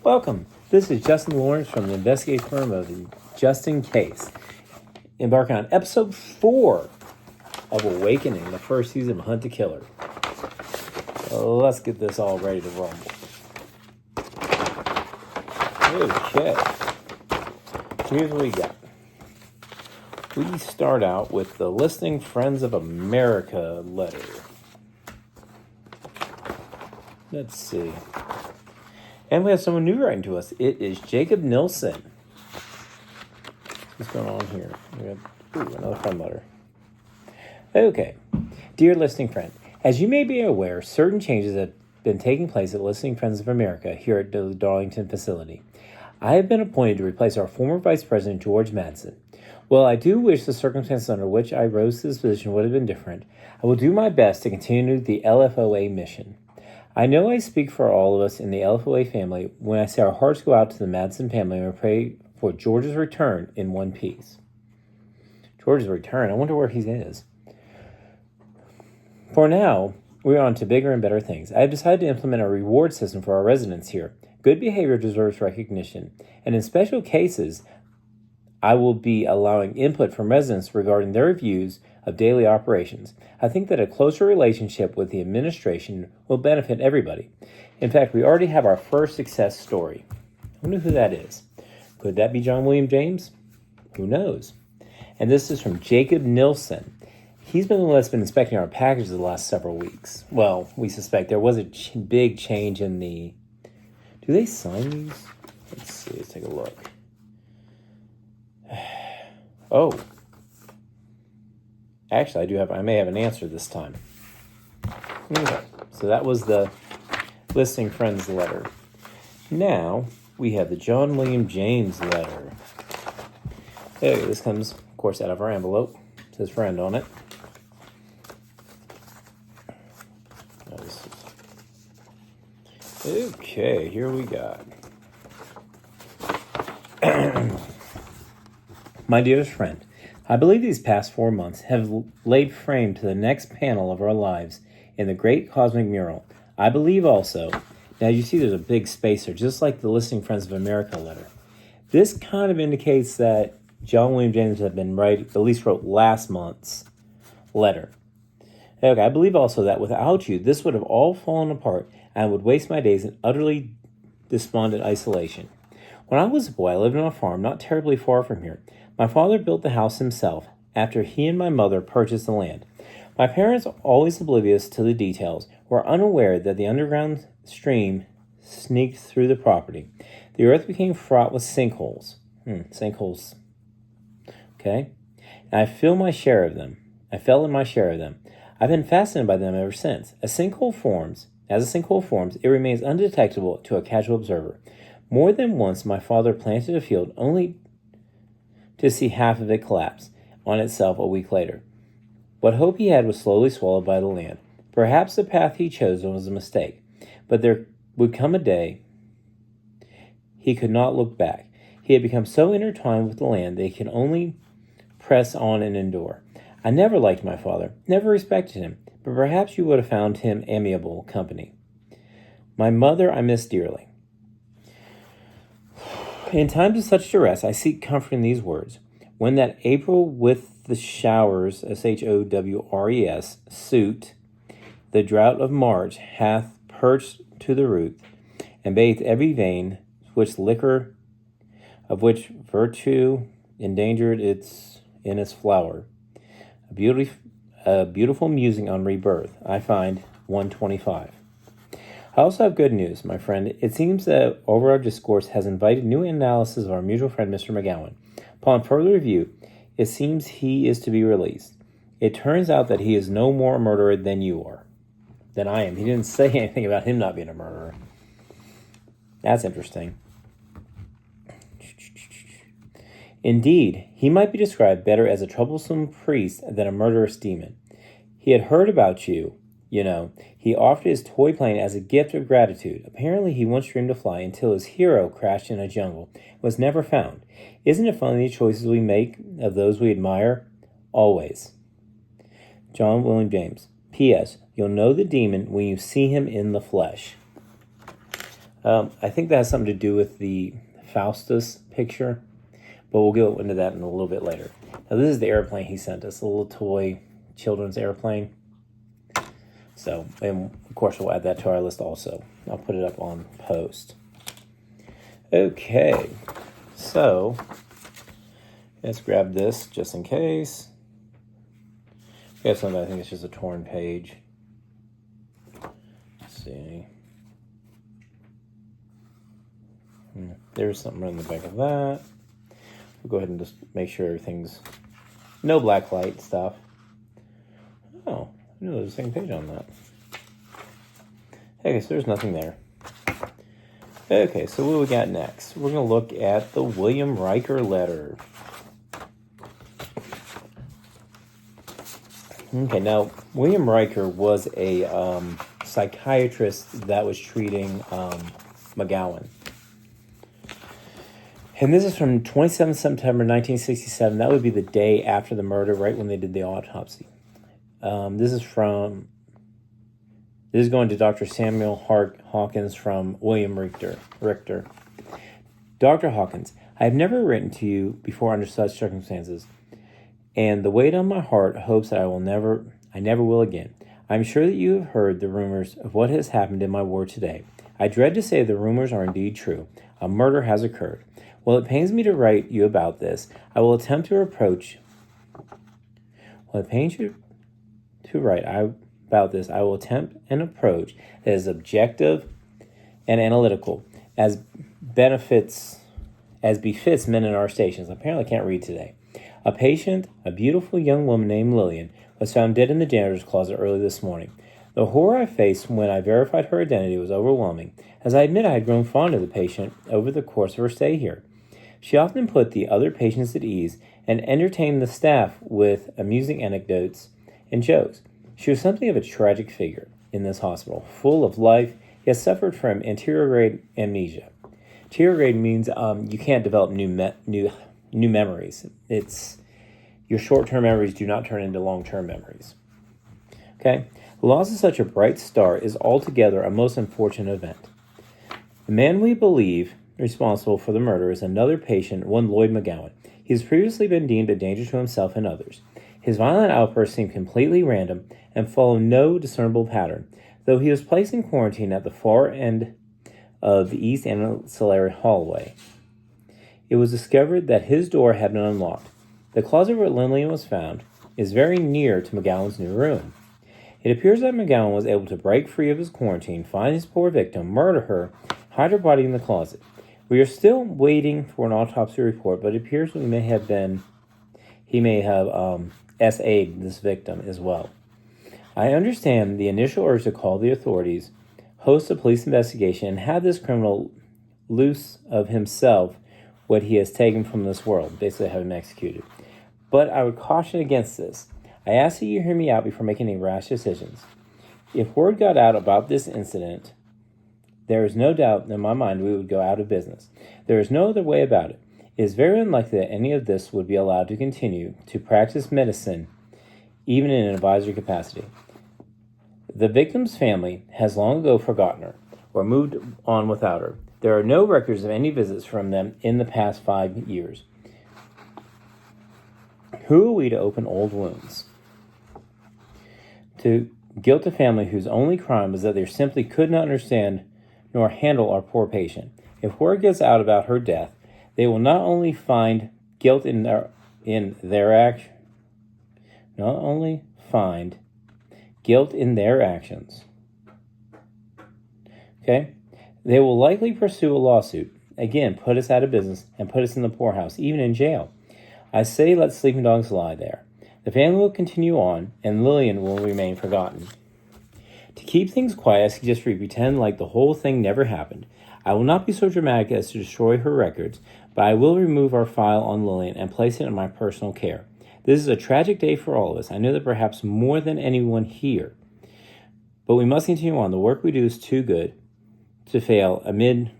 Welcome. This is Justin Lawrence from the investigative firm of Just In Case. Embarking on episode 4 of Awakening, the first season of Hunt the Killer. Let's get this all ready to rumble. Okay. Here's what we got. We start out with the Listening Friends of America letter. Let's see. And we have someone new writing to us. It is Jacob Nilsson. What's going on here? We got another fun letter. Okay. Dear listening friend, as you may be aware, certain changes have been taking place at Listening Friends of America here at the Darlington facility. I have been appointed to replace our former Vice President, George Madsen. While I do wish the circumstances under which I rose to this position would have been different, I will do my best to continue the LFOA mission. I know I speak for all of us in the LFOA family when I say our hearts go out to the Madsen family and we pray for George's return in one piece. George's return? I wonder where he is. For now, we're on to bigger and better things. I have decided to implement a reward system for our residents here. Good behavior deserves recognition, and in special cases, I will be allowing input from residents regarding their views of daily operations. I think that a closer relationship with the administration will benefit everybody. In fact, we already have our first success story. I wonder who that is. Could that be John William James? Who knows? And this is from Jacob Nilsson. He's been the one that's been inspecting our packages the last several weeks. Well, we suspect there was a big change in the... Do they sign these? Let's see. Let's take a look. Oh. Actually, I may have an answer this time. Okay. So that was the Listening Friends letter. Now, we have the John William James letter. Okay, this comes, of course, out of our envelope. It says friend on it. Okay, here we got. My dearest friend, I believe these past 4 months have laid frame to the next panel of our lives in the great cosmic mural. I believe also, now you see there's a big spacer, just like the Listening Friends of America letter. This kind of indicates that John William James had been at least wrote last month's letter. Okay, I believe also that without you, this would have all fallen apart and I would waste my days in utterly despondent isolation. When I was a boy, I lived on a farm not terribly far from here. My father built the house himself after he and my mother purchased the land. My parents, always oblivious to the details, were unaware that the underground stream sneaked through the property. The earth became fraught with sinkholes. Sinkholes. Okay? And I fell in my share of them. I've been fascinated by them ever since. As a sinkhole forms, it remains undetectable to a casual observer. More than once, my father planted a field only to see half of it collapse on itself a week later. What hope he had was slowly swallowed by the land. Perhaps the path he chose was a mistake, but there would come a day he could not look back. He had become so intertwined with the land that he could only press on and endure. I never liked my father, never respected him, but perhaps you would have found him amiable company. My mother I miss dearly. In times of such duress, I seek comfort in these words. When that April with the showers, showres, suit, the drought of March hath perched to the root, and bathed every vein, which liquor, of which virtue endangered in its flower. A beautiful musing on rebirth, I find 125. I also have good news, my friend. It seems that Over Our Discourse has invited new analysis of our mutual friend, Mr. McGowan. Upon further review, it seems he is to be released. It turns out that he is no more a murderer than you are. Than I am. He didn't say anything about him not being a murderer. That's interesting. Indeed, he might be described better as a troublesome priest than a murderous demon. He had heard about you. He offered his toy plane as a gift of gratitude. Apparently, he once dreamed to fly until his hero crashed in a jungle and was never found. Isn't it funny the choices we make of those we admire? Always. John William James. P.S. You'll know the demon when you see him in the flesh. I think that has something to do with the Faustus picture, but we'll go into that in a little bit later. Now, this is the airplane he sent us, a little toy children's airplane. So, and of course, we'll add that to our list also. I'll put it up on post. Okay, so let's grab this just in case. We have something, I think it's just a torn page. Let's see. There's something in the back of that. We'll go ahead and just make sure everything's no black light stuff. Oh, I knew there was the same page on that. Okay, so there's nothing there. Okay, so what do we got next? We're going to look at the William Riker letter. Okay, now, William Riker was a psychiatrist that was treating McGowan. And this is from 27 September 1967. That would be the day after the murder, right when they did the autopsy. This is going to Dr. Samuel Hawkins from William Richter. Dr. Hawkins, I have never written to you before under such circumstances, and the weight on my heart hopes that I never will again. I am sure that you have heard the rumors of what has happened in my ward today. I dread to say the rumors are indeed true. A murder has occurred. While it pains me to write you about this, I will attempt to approach. While it pains you to write about this, I will attempt an approach that is objective and analytical, as befits men in our stations. Apparently, I can't read today. A patient, a beautiful young woman named Lillian, was found dead in the janitor's closet early this morning. The horror I faced when I verified her identity was overwhelming, as I admit I had grown fond of the patient over the course of her stay here. She often put the other patients at ease and entertained the staff with amusing anecdotes and jokes. She was something of a tragic figure in this hospital, full of life, yet suffered from anterograde amnesia. Anterograde means you can't develop new memories. It's your short-term memories do not turn into long-term memories. Okay? The loss of such a bright star is altogether a most unfortunate event. The man we believe responsible for the murder is another patient, one Lloyd McGowan. He has previously been deemed a danger to himself and others. His violent outbursts seem completely random and follow no discernible pattern, though he was placed in quarantine at the far end of the East Ancillary hallway. It was discovered that his door had been unlocked. The closet where Lillian was found is very near to McGowan's new room. It appears that McGowan was able to break free of his quarantine, find his poor victim, murder her, hide her body in the closet. We are still waiting for an autopsy report, but it appears he may have SA'd this victim as well. I understand the initial urge to call the authorities, host a police investigation, and have this criminal loose of himself what he has taken from this world, basically have him executed. But I would caution against this. I ask that you hear me out before making any rash decisions. If word got out about this incident, there is no doubt in my mind we would go out of business. There is no other way about it. It is very unlikely that any of this would be allowed to continue to practice medicine, even in an advisory capacity. The victim's family has long ago forgotten her or moved on without her. There are no records of any visits from them in the past 5 years. Who are we to open old wounds? To guilt a family whose only crime was that they simply could not understand nor handle our poor patient. If word gets out about her death, they will not only find guilt in their action, not only find guilt in their actions. Okay? They will likely pursue a lawsuit. Again, put us out of business and put us in the poorhouse, even in jail. I say let sleeping dogs lie there. The family will continue on, and Lillian will remain forgotten. To keep things quiet, I suggest we pretend like the whole thing never happened. I will not be so dramatic as to destroy her records, but I will remove our file on Lillian and place it in my personal care. This is a tragic day for all of us. I know that perhaps more than anyone here. But we must continue on. The work we do is too good to fail amid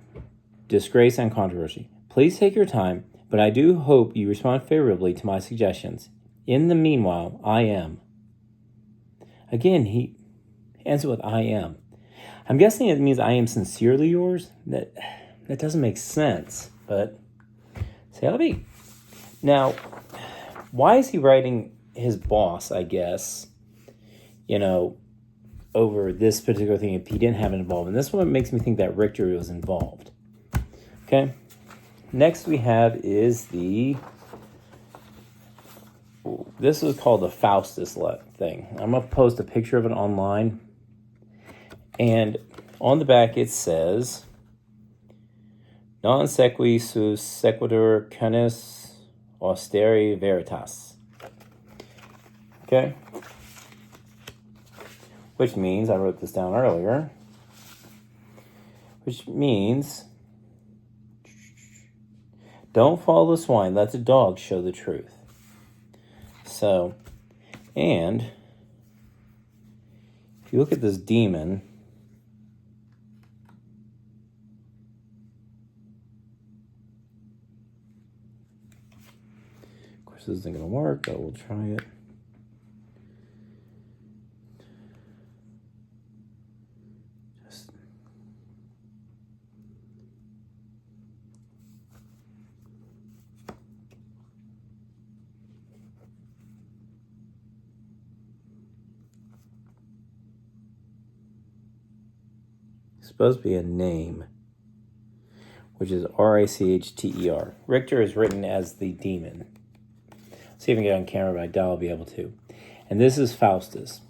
disgrace and controversy. Please take your time, but I do hope you respond favorably to my suggestions. In the meanwhile, I am. Again, he ends with I am. I'm guessing it means I am sincerely yours. That doesn't make sense, but say la vie. Now, why is he writing his boss, I guess, over this particular thing if he didn't have it involved? And this one makes me think that Richter was involved. Okay. Next we have is this is called the Faustus thing. I'm going to post a picture of it online. And on the back it says, non sequi sus sequitur canis austeri veritas. Okay? Which means, I wrote this down earlier, which means, don't follow the swine, let the dog show the truth. So, and if you look at this demon, of course this isn't going to work, but we'll try it. Supposed to be a name, which is Richter. Richter is written as the demon. See if I can get on camera, but I doubt I'll be able to. And this is Faustus.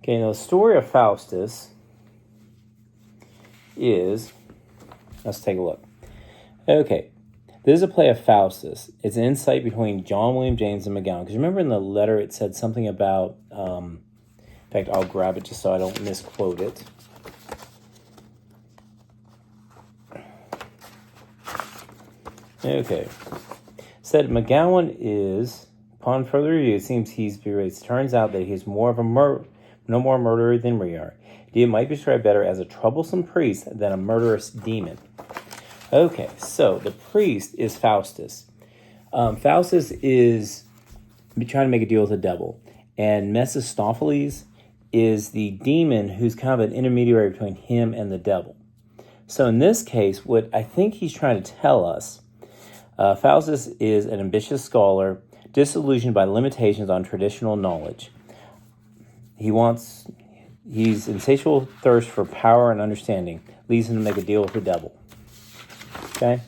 Okay, now the story of Faustus is, let's take a look. Okay, this is a play of Faustus. It's an insight between John William James and McGowan. Because remember in the letter it said something about, in fact, I'll grab it just so I don't misquote it. Okay. Said McGowan is, upon further review, it seems it turns out that he's more of a no more murderer than we are. He might be described better as a troublesome priest than a murderous demon. Okay, so the priest is Faustus. Faustus is trying to make a deal with the devil. And Mephistopheles is the demon who's kind of an intermediary between him and the devil. So in this case, what I think he's trying to tell us, Faustus is an ambitious scholar, disillusioned by limitations on traditional knowledge. He's insatiable thirst for power and understanding, leads him to make a deal with the devil. Okay?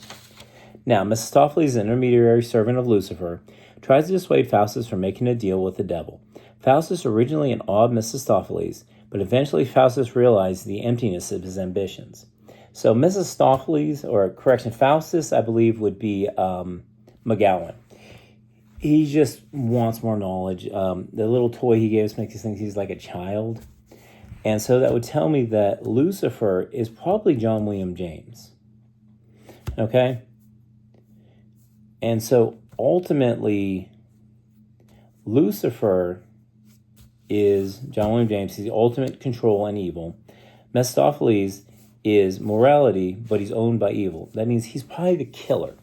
Now, Mephistopheles, an intermediary servant of Lucifer, tries to dissuade Faustus from making a deal with the devil. Faustus originally in awe of Mephistopheles, but eventually Faustus realized the emptiness of his ambitions. So Faustus, I believe, would be McGowan. He just wants more knowledge. The little toy he gave us makes us think he's like a child. And so that would tell me that Lucifer is probably John William James. Okay? And so ultimately, Lucifer is John William James. He's the ultimate control and evil. Mephistopheles is morality, but he's owned by evil. That means he's probably the killer,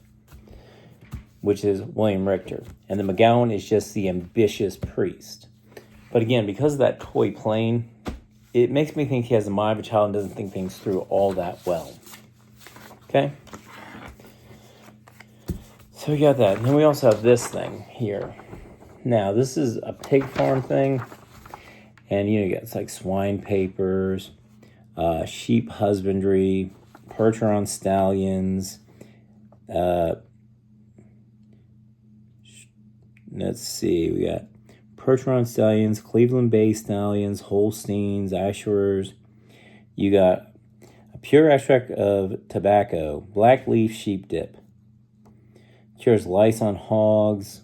which is William Richter. And the McGowan is just the ambitious priest. But again, because of that toy plane, it makes me think he has the mind of a child and doesn't think things through all that well. Okay? So we got that. And then we also have this thing here. Now, this is a pig farm thing. And you get it's like swine papers, sheep husbandry, Percheron stallions. Let's see, we got Percheron stallions, Cleveland Bay stallions, Holsteins, Asherers. You got a pure extract of tobacco, black leaf sheep dip. Cures lice on hogs.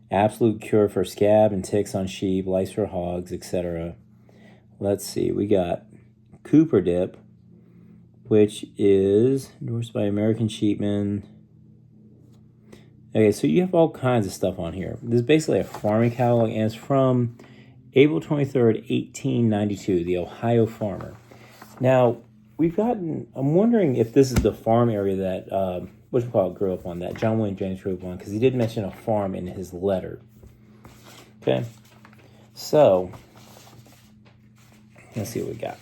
Absolute cure for scab and ticks on sheep, lice for hogs, etc. Let's see, we got Cooper Dip, which is endorsed by American Sheepmen. Okay, so you have all kinds of stuff on here. This is basically a farming catalog, and it's from April 23rd, 1892, the Ohio Farmer. Now, I'm wondering if this is the farm area that, grew up on, that John William James grew up on, because he did mention a farm in his letter. Okay, so let's see what we got.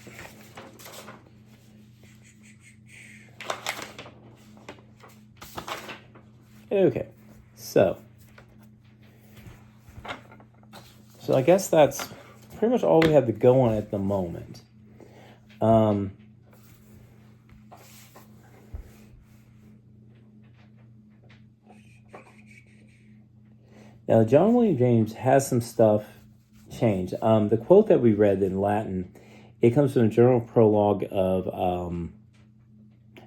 Okay, so I guess that's pretty much all we have to go on at the moment. Now, John William James has some stuff changed. The quote that we read in Latin, it comes from the general prologue of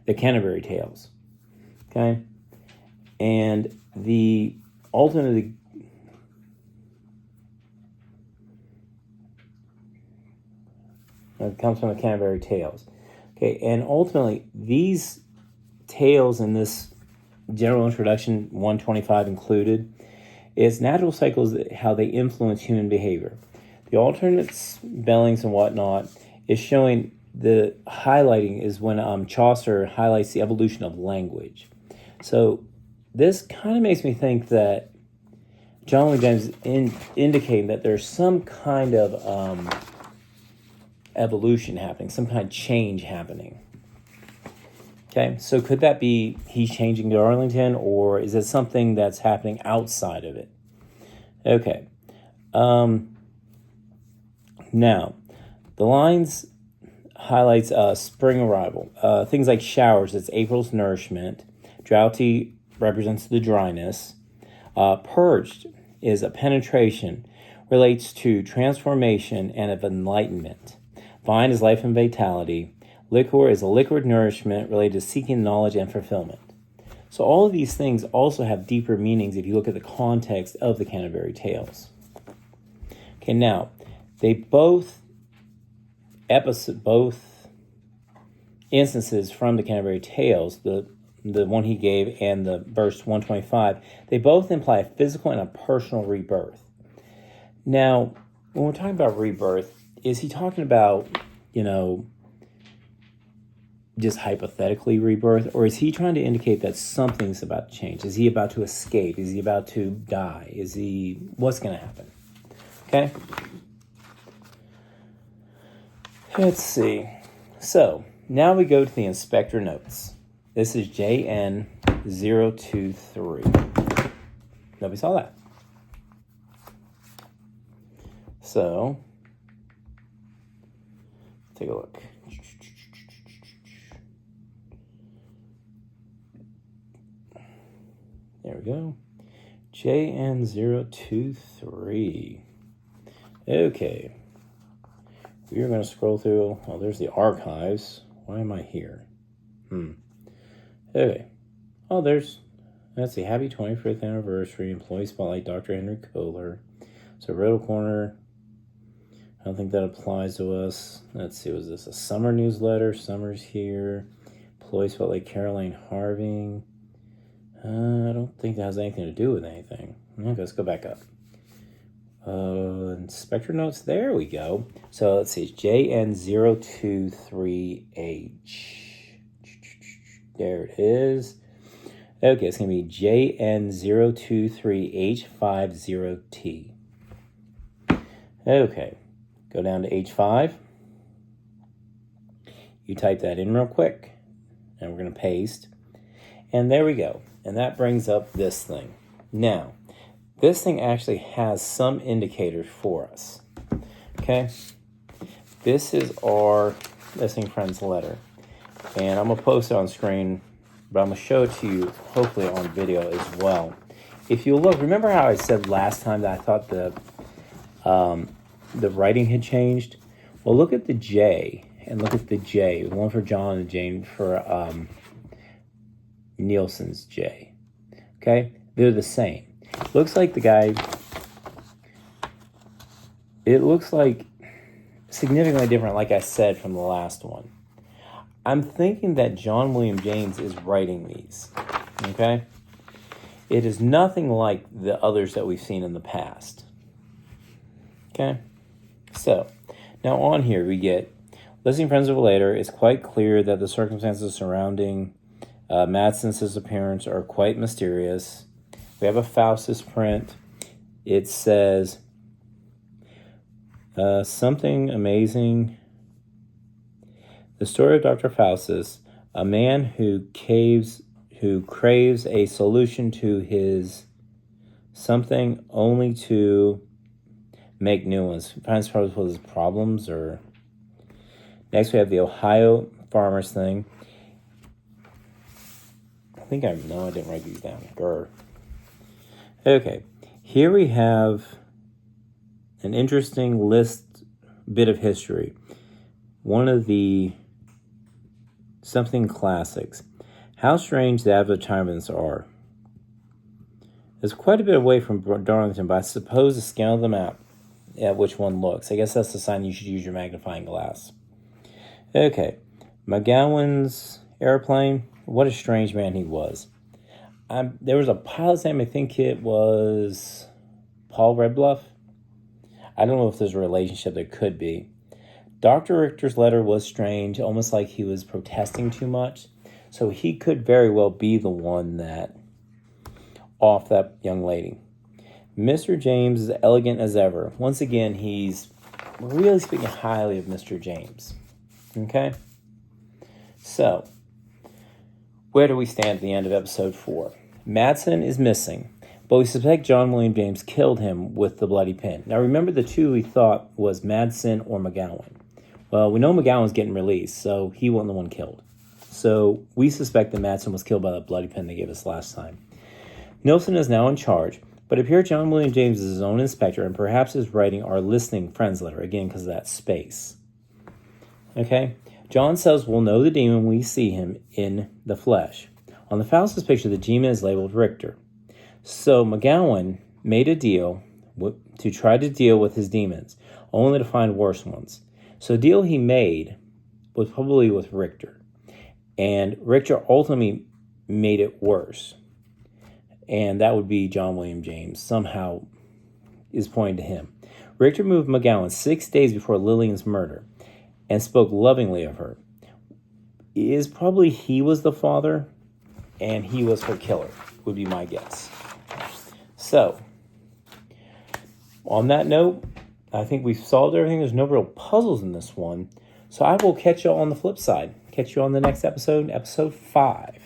the Canterbury Tales. Okay? And the ultimately, it comes from the Canterbury Tales. Okay, and ultimately, these tales in this general introduction, 125 included, is natural cycles, how they influence human behavior. The alternate spellings and whatnot is showing the highlighting is when Chaucer highlights the evolution of language. So this kind of makes me think that John William James is indicating that there's some kind of evolution happening, some kind of change happening. Okay, so could that be he's changing to Arlington, or is it something that's happening outside of it? Okay. Now, the lines highlights spring arrival. Things like showers, it's April's nourishment. Droughty represents the dryness. Purged is a penetration, relates to transformation and of enlightenment. Vine is life and vitality. Liquor is a liquid nourishment related to seeking knowledge and fulfillment. So all of these things also have deeper meanings if you look at the context of the Canterbury Tales. Okay, now, they both instances from the Canterbury Tales, the one he gave and the verse 125, they both imply a physical and a personal rebirth. Now, when we're talking about rebirth, is he talking about, just hypothetically rebirth, or is he trying to indicate that something's about to change? Is he about to escape? Is he about to die? What's going to happen? Okay. Let's see. So now we go to the inspector notes. This is JN023. Nobody saw that. So take a look. There we go. JN023. Okay. We are going to scroll through. Oh, there's the archives. Why am I here? Okay. Oh, let's see. Happy 25th anniversary. Employee Spotlight, Dr. Henry Kohler. So, Riddle Corner. I don't think that applies to us. Let's see. Was this a summer newsletter? Summer's here. Employee Spotlight, Caroline Harving. I don't think that has anything to do with anything. Okay, let's go back up. Inspector notes, there we go. So let's see, it's JN023H. There it is. Okay, it's going to be JN023H50T. Okay, go down to H5. You type that in real quick, and we're going to paste. And there we go. And that brings up this thing. Now, this thing actually has some indicators for us. Okay? This is our Listening Friends letter. And I'm going to post it on screen, but I'm going to show it to you, hopefully on video as well. If you look, remember how I said last time that I thought the writing had changed? Well, look at the J, and look at the J. One for John and Jane for Nielsen's J. Okay? They're the same. Looks like it looks like significantly different, like I said, from the last one. I'm thinking that John William James is writing these. Okay? It is nothing like the others that we've seen in the past. Okay? So, now on here we get, Listening Friends of a Later, it's quite clear that the circumstances surrounding Madsen's disappearance are quite mysterious. We have a Faustus print. It says something amazing. The story of Dr. Faustus, a man who who craves a solution to his something only to make new ones. Finds problems with his problems. Or next we have the Ohio farmers thing. I didn't write these down. Grr. Okay, here we have an interesting bit of history. One of the something classics. How strange the advertisements are. There's quite a bit away from Darlington, but I suppose to scan the map at which one looks. I guess that's the sign you should use your magnifying glass. Okay, McGowan's airplane. What a strange man he was. There was a pilot's name, I think it was Paul Redbluff. I don't know if there's a relationship. There could be. Dr. Richter's letter was strange, almost like he was protesting too much. So he could very well be the one that off that young lady. Mr. James is elegant as ever. Once again, he's really speaking highly of Mr. James. Okay? So, where do we stand at the end of episode 4? Madsen is missing, but we suspect John William James killed him with the bloody pen. Now remember, the two we thought was Madsen or McGowan. Well, we know McGowan's getting released, so he wasn't the one killed. So we suspect that Madsen was killed by that bloody pen they gave us last time. Nilsson is now in charge, but it appears John William James is his own inspector and perhaps is writing our listening friends letter, again because of that space. Okay? John says we'll know the demon when we see him in the flesh. On the Faustus picture, the demon is labeled Richter. So McGowan made a deal to try to deal with his demons, only to find worse ones. So the deal he made was probably with Richter. And Richter ultimately made it worse. And that would be John William James. Somehow is pointing to him. Richter moved McGowan 6 days before Lillian's murder and spoke lovingly of her. Probably he was the father and he was her killer, would be my guess. So, on that note, I think we've solved everything. There's no real puzzles in this one. So I will catch you on the flip side. Catch you on the next episode, episode 5.